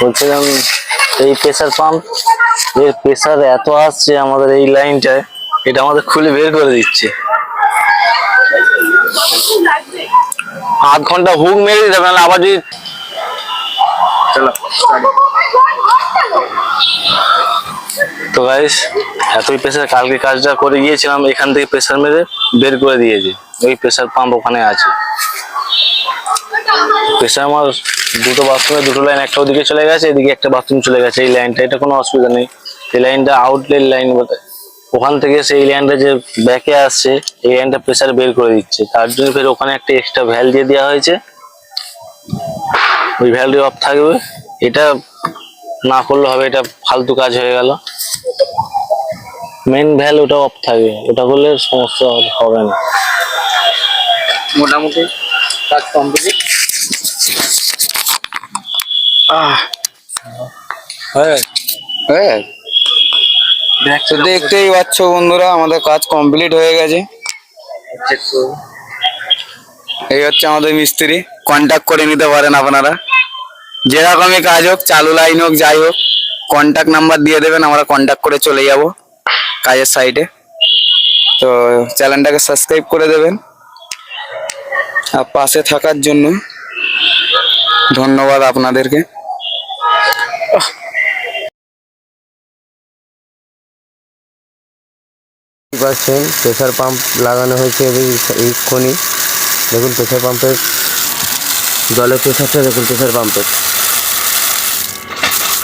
বলছিলাম এই pressure pump এর প্রেসার এত আসছে আমাদের এই লাইনটায়, এটা আমাদের খুলে বের করে দিচ্ছে। আধ ঘন্টা হুক মেরে দিতে হবে, আবার যদি চলো। তো গাইস এতই প্রেসার, কালকে কাজটা করে গিয়েছিলাম, এখান থেকে প্রেসার মেরে বের করে দিয়েছে। ওই প্রেসার পাম্প ওখানে আছে। প্রেসার আমার দুটো বাথরুমে দুটো লাইন, একটা ওদিকে চলে গেছে, এদিকে একটা বাথরুম চলে গেছে। এই লাইনটা এটা কোনো অসুবিধা নেই, এই লাইনটা আউটলেট লাইন বলে। ওখান থেকে সেই লাইনটা যে ব্যাকে আসছে, এই লাইনটা প্রেসার বের করে দিচ্ছে। তার জন্য ফের ওখানে একটা এক্সট্রা ভ্যাল দিয়ে দেওয়া হয়েছে, ওই ভ্যালটি অফ থাকবে। এটা না করলে হবে, এটা ফালতু কাজ হয়ে গেল। মেন ভ্যাল ওটা অফ থাকবে, ওটা করলে সমস্যা হবে না। মোটামুটি কাজ কমপ্লিট। দেখতেই পাচ্ছ বন্ধুরা, আমাদের কাজ কমপ্লিট হয়ে গেছে। এই হচ্ছে আমাদের মিস্ত্রি, কন্ট্যাক্ট করে নিতে পারেন আপনারা। যেরকমই কাজ হোক, চালু লাইন হোক, যাই হোক, কন্ট্যাক্ট নাম্বার দিয়ে দেবেন, আমরা কন্ট্যাক্ট করে চলে যাব কাজের সাইডে। তো চ্যানেলটাকে সাবস্ক্রাইব করে দেবেন, আর পাশে থাকার জন্য ধন্যবাদ আপনাদেরকে। পাচ্ছেন প্রেসার পাম্প লাগানো হয়েছে এইক্ষুনি। দেখুন প্রেসার পাম্পের জলের প্রেসারটা দেখুন, প্রেসার পাম্পের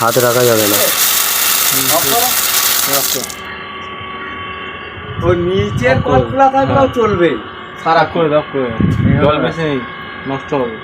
হাত রাখা যাবে না। ওই নিচের কলগুলা থাকলেও চলবে, সারা করে দাও, জল বেশি নষ্ট হবে।